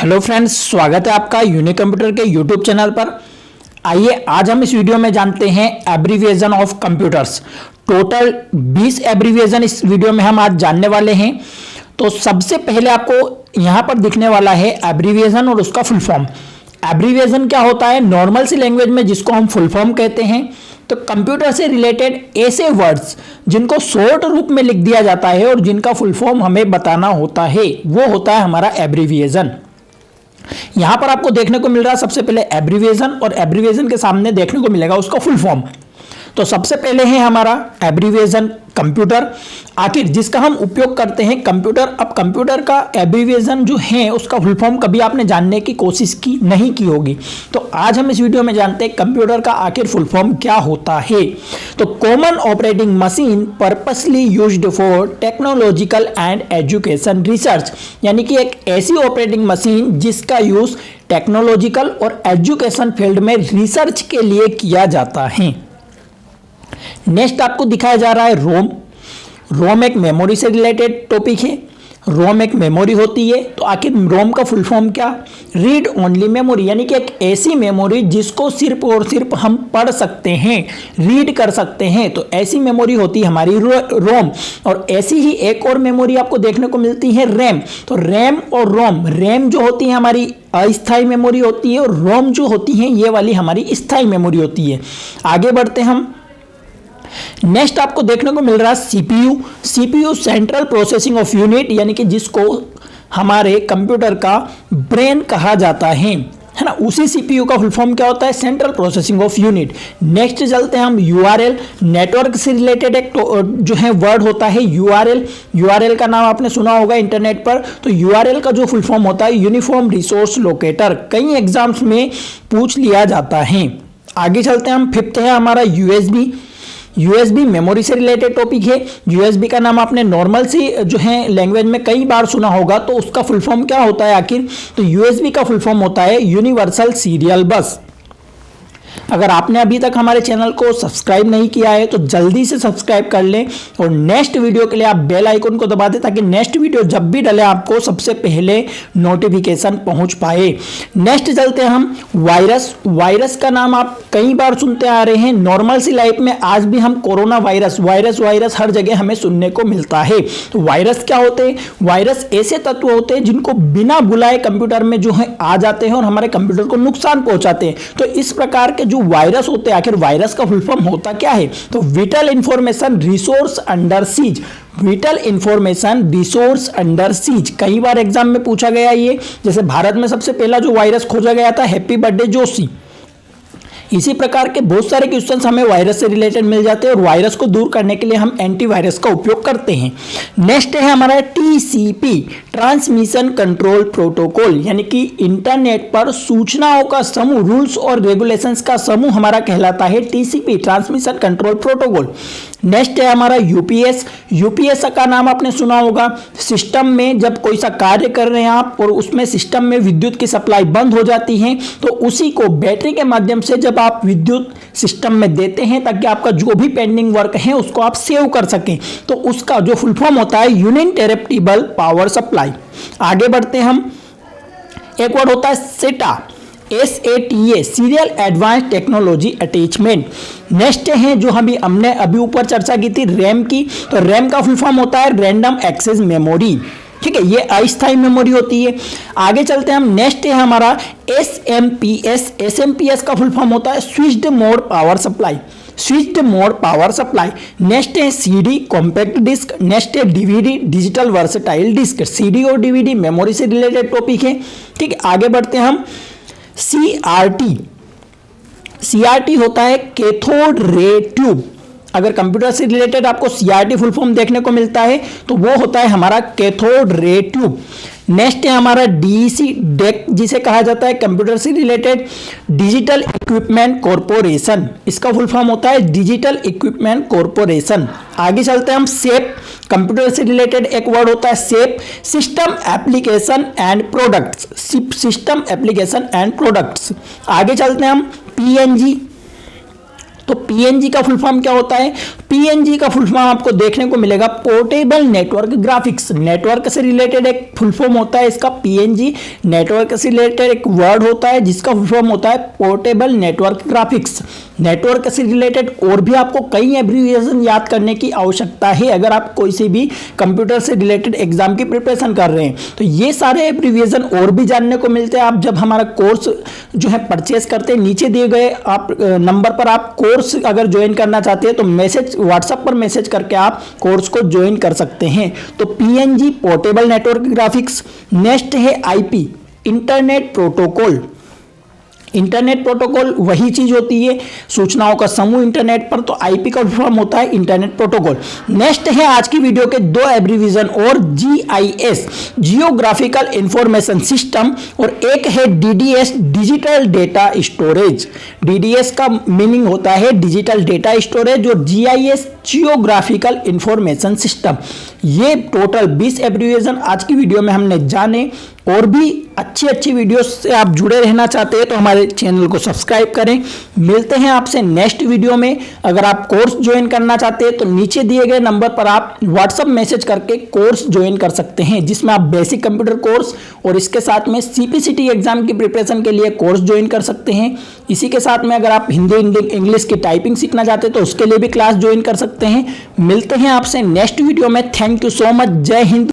Hello friends, स्वागत है आपका यूनिक कंप्यूटर के यूट्यूब चैनल पर। आइए आज हम इस वीडियो में जानते हैं abbreviation of computers. Total 20 abbreviation इस वीडियो में हम आज जानने वाले हैं। तो सबसे पहले आपको यहाँ पर दिखने वाला है एब्रीविएशन और उसका फुल फॉर्म। एब्रीविएशन क्या होता है? नॉर्मल सी लैंग्वेज में जिसको हम फुल फॉर्म कहते हैं। तो कंप्यूटर से रिलेटेड ऐसे वर्ड्स जिनको शॉर्ट रूप में लिख दिया जाता है और जिनका फुल फॉर्म हमें बताना होता है, वो होता है हमारा एब्रीविएशन। यहां पर आपको देखने को मिल रहा है सबसे पहले एब्रीविएशन, और एब्रीविएशन के सामने देखने को मिलेगा उसका फुल फॉर्म। तो सबसे पहले है हमारा एब्रीविएशन कंप्यूटर, आखिर जिसका हम उपयोग करते हैं कंप्यूटर। अब कंप्यूटर का एब्रीविएशन जो है उसका फुल फॉर्म कभी आपने जानने की कोशिश की नहीं की होगी। तो आज हम इस वीडियो में जानते हैं कंप्यूटर का आखिर फुल फॉर्म क्या होता है। तो common operating machine purposely used for technological and education research, यानी कि एक ऐसी ऑपरेटिंग मशीन जिसका यूज टेक्नोलॉजिकल और एजुकेशन फील्ड में रिसर्च के लिए किया जाता है। नेक्स्ट आपको दिखाया जा रहा है रोम। रोम एक मेमोरी से रिलेटेड टॉपिक है। रोम एक मेमोरी होती है। तो आखिर रोम का फुल फॉर्म क्या? रीड ओनली मेमोरी, यानी कि एक ऐसी मेमोरी जिसको सिर्फ और सिर्फ हम पढ़ सकते हैं, रीड कर सकते हैं। तो ऐसी मेमोरी होती है हमारी रोम। और ऐसी ही एक और मेमोरी आपको देखने को मिलती है रैम। तो रैम और रोम, रैम जो होती है हमारी अस्थायी मेमोरी होती है और रोम जो होती है ये वाली हमारी स्थायी मेमोरी होती है। आगे बढ़ते हम। नेक्स्ट आपको देखने को मिल रहा है CPU. CPU central processing of unit, यानी कि जिसको हमारे कंप्यूटर का ब्रेन कहा जाता है ना। उसी सीपीयू का फुल फॉर्म क्या होता है? Central processing of unit. Next चलते हैं हम यूआरएल। नेटवर्क से रिलेटेड एक जो है वर्ड होता है यूआरएल। यूआरएल का नाम आपने सुना होगा इंटरनेट पर। तो यूआरएल का जो फुल फॉर्म होता है यूनिफॉर्म रिसोर्स लोकेटर। कई एग्जाम्स में पूछ लिया जाता है। आगे चलते हैं हम। फिफ्थ है हमारा यूएसबी। यूएसबी मेमोरी से रिलेटेड टॉपिक है। यूएसबी का नाम आपने नॉर्मल सी जो है लैंग्वेज में कई बार सुना होगा। तो उसका फुल फॉर्म क्या होता है आखिर? तो यूएसबी का फुल फॉर्म होता है यूनिवर्सल सीरियल बस। अगर आपने अभी तक हमारे चैनल को सब्सक्राइब नहीं किया है तो जल्दी से सब्सक्राइब कर लें और नेक्स्ट वीडियो के लिए आप बेल आइकन को दबा दें ताकि नेक्स्ट वीडियो जब भी डले आपको सबसे पहले नोटिफिकेशन पहुंच पाए। नेक्स्ट चलते हैं हम वायरस। वायरस का नाम आप कई बार सुनते आ रहे हैं। नॉर्मल सी लाइफ में आज भी हम कोरोना वायरस वायरस हर जगह हमें सुनने को मिलता है। तो वायरस क्या होते हैं? वायरस ऐसे तत्व होते हैं जिनको बिना बुलाए कंप्यूटर में जो है आ जाते हैं और हमारे कंप्यूटर को नुकसान पहुंचाते हैं। तो इस प्रकार के जो वायरस होते हैं, आखिर वायरस का फुल फॉर्म होता क्या है? तो whittle information resource under seize. Whittle information resource under seize कई बार एग्जाम में पूछा गया ये। जैसे भारत में सबसे पहला जो वायरस खोजा गया था हैप्पी बर्थडे जोशी। इसी प्रकार के बहुत सारे क्वेश्चंस हमें वायरस से रिलेटेड मिल जाते हैं और वायरस को दूर करने के लिए हम एंटीवायरस का उपयोग करते हैं। नेक्स्ट है हमारा टीसीपी, ट्रांसमिशन कंट्रोल प्रोटोकॉल, यानी कि इंटरनेट पर सूचनाओं का समूह, रूल्स और रेगुलेशंस का समूह हमारा कहलाता है TCP, transmission control protocol. Next है हमारा यूपीएस। यूपीएस का नाम आपने सुना होगा। सिस्टम में जब कोई सा कार्य कर रहे हैं आप और उसमें सिस्टम में विद्युत की सप्लाई बंद हो जाती है तो उसी को बैटरी के माध्यम से जब आप विद्युत सिस्टम में देते हैं ताकि आपका जो भी पेंडिंग वर्क है उसको आप सेव कर सकें। तो उसका जो फुल फॉर्म होता है यूनिनटेरेप्टिबल पावर सप्लाई। आगे बढ़ते हैं हम। एक वर्ड होता है सेटा, SATA, serial advance technology attachment. Next है जो हमने अभी ऊपर चर्चा की थी रैम की। तो रैम का फुल फॉर्म होता है रैंडम एक्सेस मेमोरी। ठीक है, ये अस्थायी मेमोरी होती है। आगे चलते हैं हम। नेक्स्ट है हमारा SMPS। SMPS का फुल फॉर्म होता है switched mode power supply. Switched mode power supply. Next है CD, कॉम्पैक्ट डिस्क। नेक्स्ट है DVD, digital versatile disc. CD और DVD मेमोरी से रिलेटेड टॉपिक है। ठीक है, आगे बढ़ते हैं हम। CRT होता है कैथोड रे ट्यूब। अगर कंप्यूटर से रिलेटेड आपको CRT फुल फॉर्म देखने को मिलता है तो वो होता है हमारा कैथोड रे ट्यूब। नेक्स्ट है हमारा DEC, डेक, जिसे कहा जाता है कंप्यूटर से रिलेटेड डिजिटल इक्विपमेंट कॉरपोरेशन। इसका फुल फॉर्म होता है डिजिटल इक्विपमेंट कॉरपोरेशन। आगे चलते हैं हम। सेप, कंप्यूटर से रिलेटेड एक वर्ड होता है SAP, system application and products. System application and products. आगे चलते हैं हम। PNG। तो PNG का फुल फॉर्म क्या होता है? पीएनजी का फुल फॉर्म आपको देखने को मिलेगा पोर्टेबल नेटवर्क ग्राफिक्स। नेटवर्क से रिलेटेड एक फुल फॉर्म होता है इसका पीएनजी। नेटवर्क से रिलेटेड एक वर्ड होता है जिसका फुल फॉर्म होता है पोर्टेबल नेटवर्क ग्राफिक्स। नेटवर्क से रिलेटेड और भी आपको कई एब्रिविएशन याद करने की आवश्यकता है अगर आप कोई से भी कंप्यूटर से रिलेटेड एग्जाम की प्रिपरेशन कर रहे हैं। तो ये सारे एब्रिविएशन और भी जानने को मिलते हैं आप जब हमारा कोर्स जो है परचेस करते हैं। नीचे दिए गए आप नंबर पर आप कोर्स अगर ज्वाइन करना चाहते हैं तो मैसेज व्हाट्सएप पर मैसेज करके आप कोर्स को ज्वाइन कर सकते हैं। तो PNG portable network graphics. Next है IP internet protocol. Internet protocol वही चीज होती है सूचनाओं का समूह इंटरनेट पर, तो आईपी का फॉर्म होता है इंटरनेट प्रोटोकॉल। नेक्स्ट है आज की वीडियो के दो एब्रिविएशन और जीआईएस जियोग्राफिकल इंफॉर्मेशन सिस्टम और एक है DDS digital data storage. DDS का मीनिंग होता है डिजिटल डेटा स्टोरेज और जीआईएस जियोग्राफिकल इंफॉर्मेशन सिस्टम। ये टोटल 20 एब्रिविएशन आज की वीडियो में हमने जाने। और भी अच्छी वीडियोस से आप जुड़े रहना चाहते हैं तो हमारे चैनल को सब्सक्राइब करें। मिलते हैं आपसे नेक्स्ट वीडियो में। अगर आप कोर्स ज्वाइन करना चाहते हैं तो नीचे दिए गए नंबर पर आप व्हाट्सएप मैसेज करके कोर्स ज्वाइन कर सकते हैं जिसमें आप बेसिक कंप्यूटर कोर्स और इसके साथ में सीपीसीटी एग्जाम की प्रिपरेशन के लिए कोर्स ज्वाइन कर सकते हैं। इसी के साथ में अगर आप हिंदी इंग्लिश की टाइपिंग सीखना चाहते हैं तो उसके लिए भी क्लास ज्वाइन कर सकते हैं। मिलते हैं आपसे नेक्स्ट वीडियो में। Thank you so much. जय हिंद।